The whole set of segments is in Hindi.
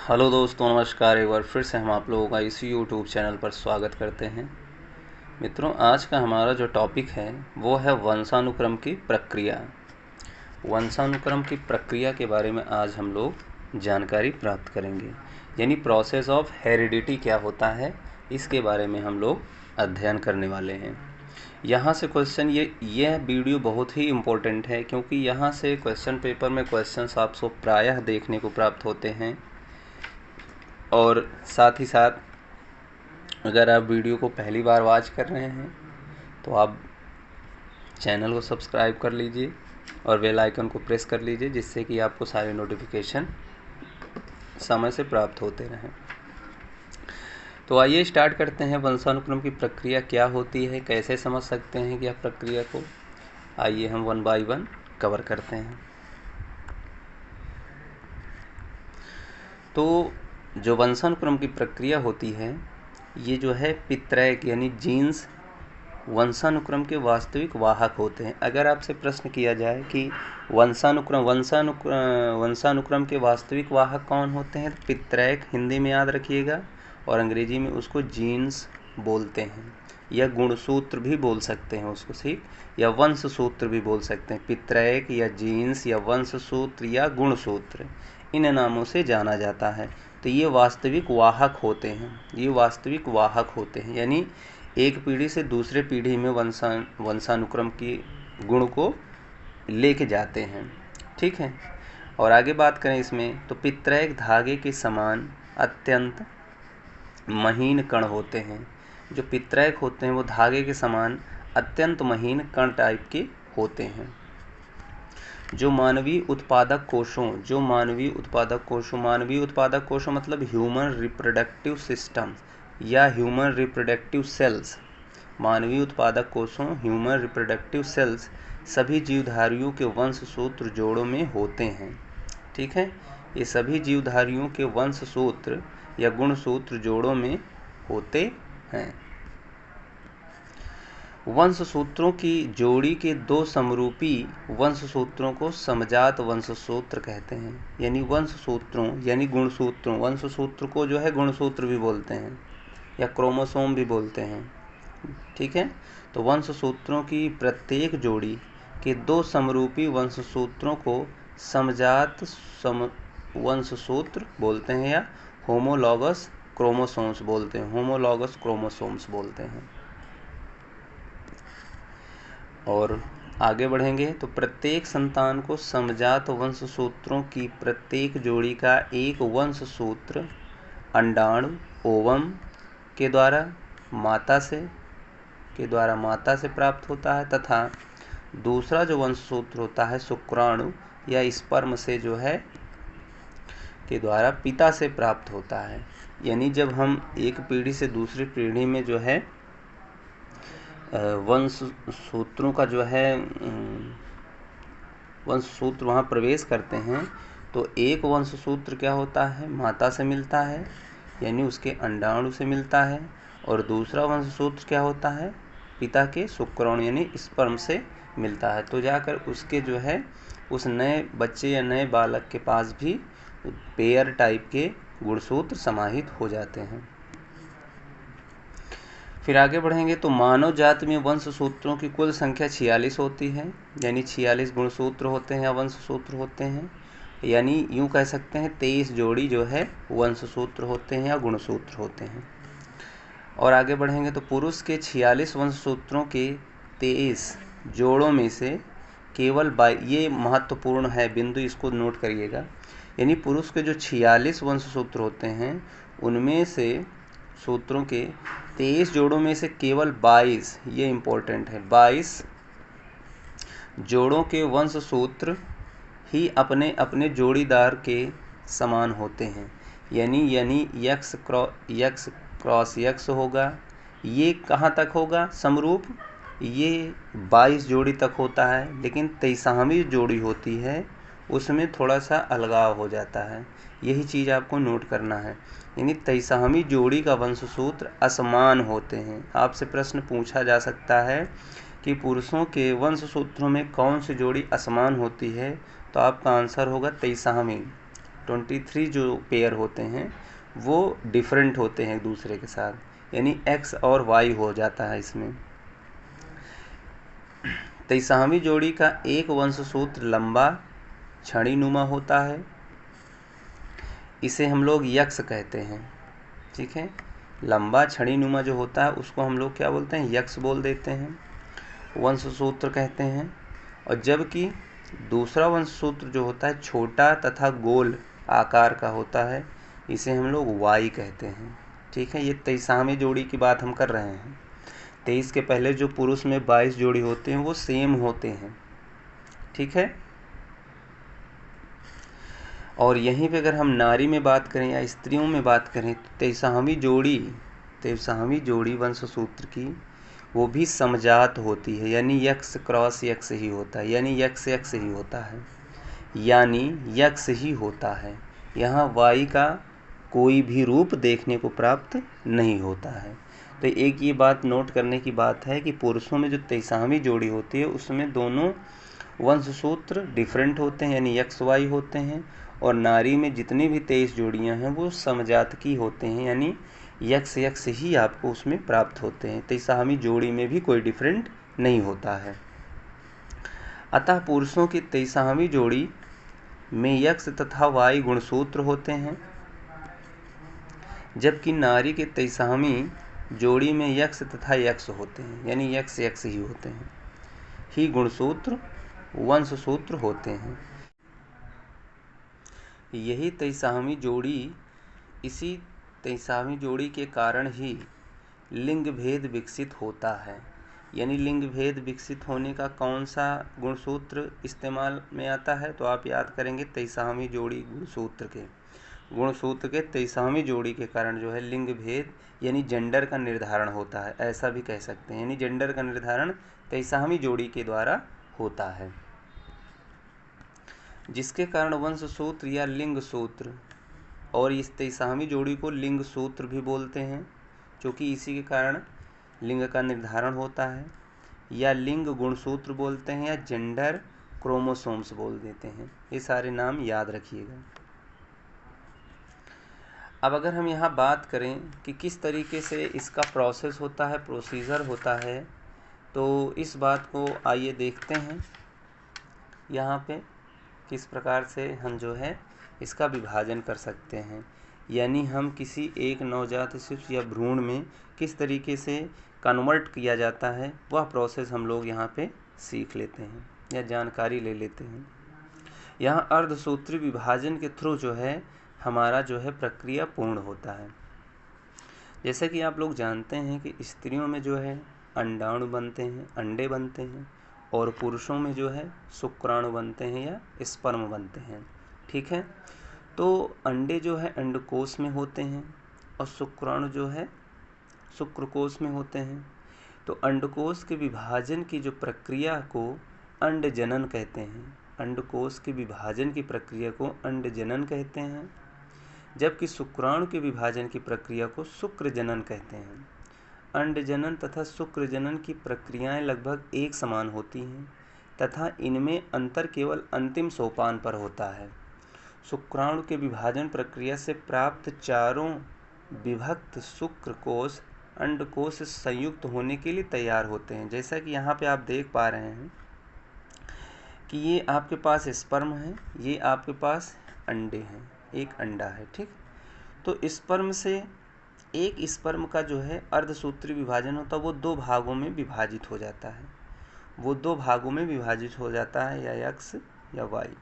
हेलो दोस्तों, नमस्कार। एक बार फिर से हम आप लोगों का इसी यूट्यूब चैनल पर स्वागत करते हैं। मित्रों, आज का हमारा जो टॉपिक है वो है वंशानुक्रम की प्रक्रिया। वंशानुक्रम की प्रक्रिया के बारे में आज हम लोग जानकारी प्राप्त करेंगे, यानी प्रोसेस ऑफ हेरिडिटी क्या होता है, इसके बारे में हम लोग अध्ययन करने वाले हैं। यहाँ से क्वेश्चन यह वीडियो बहुत ही इम्पोर्टेंट है, क्योंकि यहाँ से क्वेश्चन पेपर में क्वेश्चंस आपको प्रायः देखने को प्राप्त होते हैं। और साथ ही साथ अगर आप वीडियो को पहली बार वॉच कर रहे हैं तो आप चैनल को सब्सक्राइब कर लीजिए और बेल आइकन को प्रेस कर लीजिए, जिससे कि आपको सारे नोटिफिकेशन समय से प्राप्त होते रहें। तो आइए स्टार्ट करते हैं। वंशानुक्रम की प्रक्रिया क्या होती है, कैसे समझ सकते हैं कि आप प्रक्रिया को, आइए हम वन बाय वन कवर करते हैं। तो जो वंशानुक्रम की प्रक्रिया होती है, ये जो है पितरैक यानी जीन्स वंशानुक्रम के वास्तविक वाहक होते हैं। अगर आपसे प्रश्न किया जाए कि वंशानुक्रम के वास्तविक वाहक कौन होते हैं, तो पितरैक हिंदी में याद रखिएगा, और अंग्रेजी में उसको जीन्स बोलते हैं, या गुणसूत्र भी बोल सकते हैं उसको, ठीक, या वंशसूत्र भी बोल सकते हैं। पितरैक या जीन्स या वंशसूत्र या गुणसूत्र, इन नामों से जाना जाता है। तो ये वास्तविक वाहक होते हैं, यानी एक पीढ़ी से दूसरे पीढ़ी में वंशानुक्रम की गुण को लेके जाते हैं, ठीक है। और आगे बात करें इसमें, तो पितरैक धागे के समान अत्यंत महीन कण होते हैं। जो पितरैक होते हैं वो धागे के समान अत्यंत महीन कण टाइप के होते हैं। जो मानवीय उत्पादक कोशों मतलब ह्यूमन रिप्रोडक्टिव सिस्टम या ह्यूमन रिप्रोडक्टिव सेल्स, मानवीय उत्पादक कोशों ह्यूमन रिप्रोडक्टिव सेल्स सभी जीवधारियों के वंशसूत्र जोड़ों में होते हैं, ठीक है। ये सभी जीवधारियों के वंशसूत्र या गुणसूत्र जोड़ों में होते हैं। वंशसूत्रों की जोड़ी के दो समरूपी वंशसूत्रों को समजात वंशसूत्र कहते हैं। यानी वंशसूत्रों यानी गुणसूत्रों, वंशसूत्र को जो है गुणसूत्र भी बोलते हैं या क्रोमोसोम भी बोलते हैं, ठीक है। तो वंशसूत्रों की प्रत्येक जोड़ी के दो समरूपी वंशसूत्रों को समजात वंशसूत्र बोलते हैं या होमोलॉगस क्रोमोसोम्स बोलते हैं। और आगे बढ़ेंगे तो प्रत्येक संतान को समजात वंशसूत्रों की प्रत्येक जोड़ी का एक वंशसूत्र अंडाणु ओवम के द्वारा माता से प्राप्त होता है, तथा दूसरा जो वंशसूत्र होता है शुक्राणु या स्पर्म से जो है के द्वारा पिता से प्राप्त होता है। यानी जब हम एक पीढ़ी से दूसरी पीढ़ी में जो है वंशसूत्रों का जो है वंशसूत्र वहाँ प्रवेश करते हैं, तो एक वंशसूत्र क्या होता है, माता से मिलता है यानी उसके अंडाणु से मिलता है, और दूसरा वंशसूत्र क्या होता है, पिता के शुक्राणु यानी स्पर्म से मिलता है। तो जाकर उसके जो है उस नए बच्चे या नए बालक के पास भी पेयर टाइप के गुणसूत्र समाहित हो जाते हैं। फिर आगे बढ़ेंगे तो मानव जाति में वंशसूत्रों की कुल संख्या 46 होती है, यानी 46 गुणसूत्र होते हैं या वंशसूत्र होते हैं, यानी यूँ कह सकते हैं 23 जोड़ी जो है वंशसूत्र होते हैं या गुणसूत्र होते हैं। और आगे बढ़ेंगे तो पुरुष के 46 वंशसूत्रों के 23 जोड़ों में से केवल 22, ये महत्वपूर्ण है बिंदु, इसको नोट करिएगा। यानी पुरुष के जो 46 वंशसूत्र होते हैं उनमें से सूत्रों के 23 जोड़ों में से केवल 22, ये इम्पोर्टेंट है, 22 जोड़ों के वंशसूत्र ही अपने अपने जोड़ीदार के समान होते हैं। यानी यक्स क्रॉस यक्स होगा, ये कहाँ तक होगा समरूप, ये 22 जोड़ी तक होता है, लेकिन 23वीं जोड़ी होती है उसमें थोड़ा सा अलगाव हो जाता है। यही चीज़ आपको नोट करना है, यानी 23वीं जोड़ी का वंशसूत्र असमान होते हैं। आपसे प्रश्न पूछा जा सकता है कि पुरुषों के वंशसूत्रों में कौन सी जोड़ी असमान होती है, तो आपका आंसर होगा 23वीं। 23 जो पेयर होते हैं वो डिफरेंट होते हैं एक दूसरे के साथ, यानी x और y हो जाता है इसमें। 23वीं जोड़ी का एक वंशसूत्र लंबा छड़ीनुमा होता है, इसे हम लोग यक्ष कहते हैं। ठीक है, लंबा छड़ीनुमा जो होता है उसको हम लोग क्या बोलते हैं, यक्ष बोल देते हैं, वंशसूत्र कहते हैं। और जबकि दूसरा वंशसूत्र जो होता है छोटा तथा गोल आकार का होता है, इसे हम लोग वाई कहते हैं। ठीक है, ये 23वीं जोड़ी की बात हम कर रहे हैं। 23 के पहले जो पुरुष में 22 जोड़ी होते हैं वो सेम होते हैं। ठीक है, और यहीं पे अगर हम नारी में बात करें या स्त्रियों में बात करें तो 23वीं जोड़ी वंशसूत्र की वो भी समजात होती है, यानी यक्ष क्रॉस यक्ष ही होता है, यानी यक्ष यक्ष ही होता है, यानी यक्ष ही होता है। यहाँ वाई का कोई भी रूप देखने को प्राप्त नहीं होता है। तो एक ये बात नोट करने की बात है कि पुरुषों में जो 23वीं जोड़ी होती है उसमें दोनों वंशसूत्र डिफरेंट होते हैं, यानी यक्ष वाई होते हैं, और नारी में जितनी भी 23 जोड़ियां हैं वो समजातकी होते हैं, यानी यक्ष यक्ष ही आपको उसमें प्राप्त होते हैं। 23वीं जोड़ी में भी कोई डिफरेंट नहीं होता है। अतः पुरुषों की 23वीं जोड़ी में यक्ष तथा वाई गुणसूत्र होते हैं, जबकि नारी के 23वीं जोड़ी में यक्ष तथा यक्ष होते हैं, यानी यक्ष यक्ष ही होते हैं, ही गुणसूत्र वंशसूत्र होते हैं। यही 23वीं जोड़ी, इसी 23वीं जोड़ी के कारण ही लिंग भेद विकसित होता है। यानी लिंग भेद विकसित होने का कौन सा गुणसूत्र इस्तेमाल में आता है, तो आप याद करेंगे 23वीं जोड़ी गुणसूत्र के 23वीं जोड़ी के कारण जो है लिंग भेद यानी जेंडर का निर्धारण होता है, ऐसा भी कह सकते हैं। यानी जेंडर का निर्धारण 23वीं जोड़ी के द्वारा होता है, जिसके कारण वंशसूत्र या लिंग सूत्र, और इस 23वीं जोड़ी को लिंग सूत्र भी बोलते हैं, क्योंकि इसी के कारण लिंग का निर्धारण होता है, या लिंग गुणसूत्र बोलते हैं, या जेंडर क्रोमोसोम्स बोल देते हैं। ये सारे नाम याद रखिएगा। अब अगर हम यहाँ बात करें कि किस तरीके से इसका प्रोसेस होता है, प्रोसीजर होता है, तो इस बात को आइए देखते हैं यहाँ पे किस प्रकार से हम जो है इसका विभाजन कर सकते हैं। यानी हम किसी एक नवजात शिशु या भ्रूण में किस तरीके से कन्वर्ट किया जाता है वह प्रोसेस हम लोग यहाँ पे सीख लेते हैं या जानकारी ले लेते हैं। यहाँ अर्धसूत्री विभाजन के थ्रू जो है हमारा जो है प्रक्रिया पूर्ण होता है। जैसे कि आप लोग जानते हैं कि स्त्रियों में जो है अंडाणु बनते हैं, अंडे बनते हैं, और पुरुषों में जो है शुक्राणु बनते हैं या स्पर्म बनते हैं। ठीक है, तो अंडे जो है अंडकोश में होते हैं और शुक्राणु जो है शुक्रकोश में होते हैं। तो अंडकोश के विभाजन की जो प्रक्रिया को अंडजनन कहते हैं, अंडकोश के विभाजन की प्रक्रिया को अंडजनन कहते हैं, जबकि शुक्राणु के विभाजन की प्रक्रिया को शुक्रजनन कहते हैं। अंडजनन तथा शुक्रजनन की प्रक्रियाएं लगभग एक समान होती हैं तथा इनमें अंतर केवल अंतिम सोपान पर होता है। शुक्राणु के विभाजन प्रक्रिया से प्राप्त चारों विभक्त शुक्रकोश अंडकोश से संयुक्त होने के लिए तैयार होते हैं। जैसा कि यहाँ पे आप देख पा रहे हैं कि ये आपके पास स्पर्म है, ये आपके पास अंडे हैं, एक अंडा है। ठीक, तो स्पर्म से एक स्पर्म का जो है अर्धसूत्री विभाजन होता है, वो दो भागों में विभाजित हो जाता है, वो दो भागों में विभाजित हो जाता है, या एक्स या वाई।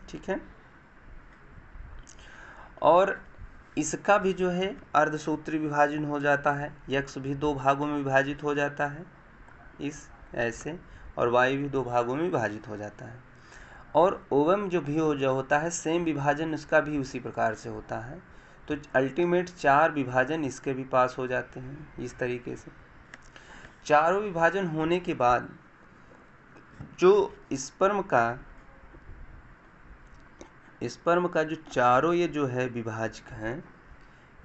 ठीक है, और इसका भी जो है अर्धसूत्री विभाजन हो जाता है, यक्ष भी दो भागों में विभाजित हो जाता है इस ऐसे, और वाई भी दो भागों में विभाजित हो जाता है। और ओवम जो भी जो होता है सेम विभाजन इसका भी उसी प्रकार से होता है। तो अल्टीमेट 4 विभाजन इसके भी पास हो जाते हैं। इस तरीके से चारों विभाजन होने के बाद जो स्पर्म का जो चारों ये जो है विभाजक हैं,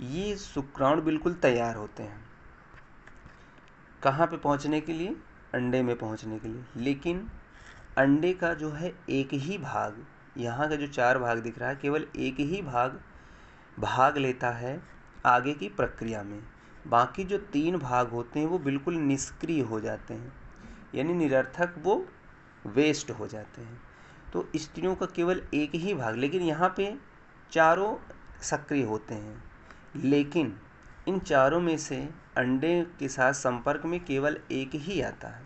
ये शुक्राणु बिल्कुल तैयार होते हैं कहाँ पे पहुँचने के लिए, अंडे में पहुँचने के लिए। लेकिन अंडे का जो है एक ही भाग यहाँ का जो 4 भाग दिख रहा है केवल एक ही भाग लेता है आगे की प्रक्रिया में, बाकी जो 3 भाग होते हैं वो बिल्कुल निष्क्रिय हो जाते हैं, यानी निरर्थक, वो वेस्ट हो जाते हैं। तो स्त्रियों का केवल एक ही भाग, लेकिन यहाँ पे चारों सक्रिय होते हैं, लेकिन इन चारों में से अंडे के साथ संपर्क में केवल एक ही आता है,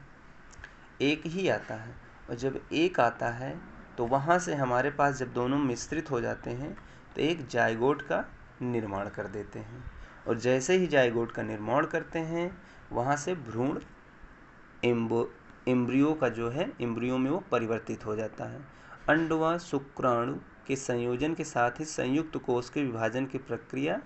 और जब एक आता है तो वहाँ से हमारे पास जब दोनों मिश्रित हो जाते हैं तो एक जाइगोट का निर्माण कर देते हैं, और जैसे ही जाइगोट का निर्माण करते हैं वहाँ से भ्रूण एम्ब्रियो का जो है एम्ब्रियो में वो परिवर्तित हो जाता है। अंड व शुक्राणु के संयोजन के साथ ही संयुक्त कोश के विभाजन की प्रक्रिया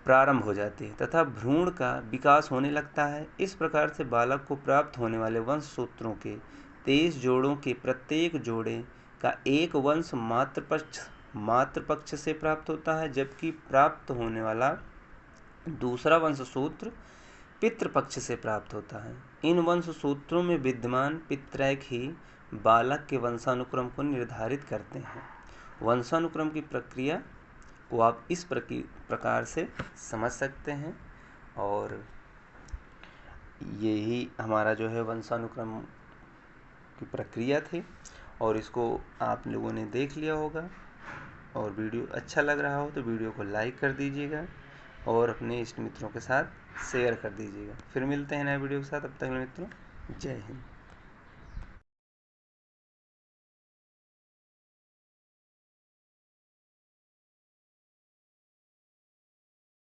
प्रारंभ हो जाती है तथा भ्रूण का विकास होने लगता है। इस प्रकार से बालक को प्राप्त होने वाले वंशसूत्रों के 23 जोड़ों के प्रत्येक जोड़े का एक वंश मातृपक्ष से प्राप्त होता है, जबकि प्राप्त होने वाला दूसरा वंशसूत्र पितृपक्ष से प्राप्त होता है। इन वंशसूत्रों में विद्यमान पितरैक ही बालक के वंशानुक्रम को निर्धारित करते हैं। वंशानुक्रम की प्रक्रिया को आप इस प्रकार से समझ सकते हैं, और यही हमारा जो है वंशानुक्रम की प्रक्रिया थी, और इसको आप लोगों ने देख लिया होगा। और वीडियो अच्छा लग रहा हो तो वीडियो को लाइक कर दीजिएगा और अपने इष्ट मित्रों के साथ शेयर कर दीजिएगा। फिर मिलते हैं नए वीडियो के साथ, तब तक मित्रों जय हिंद।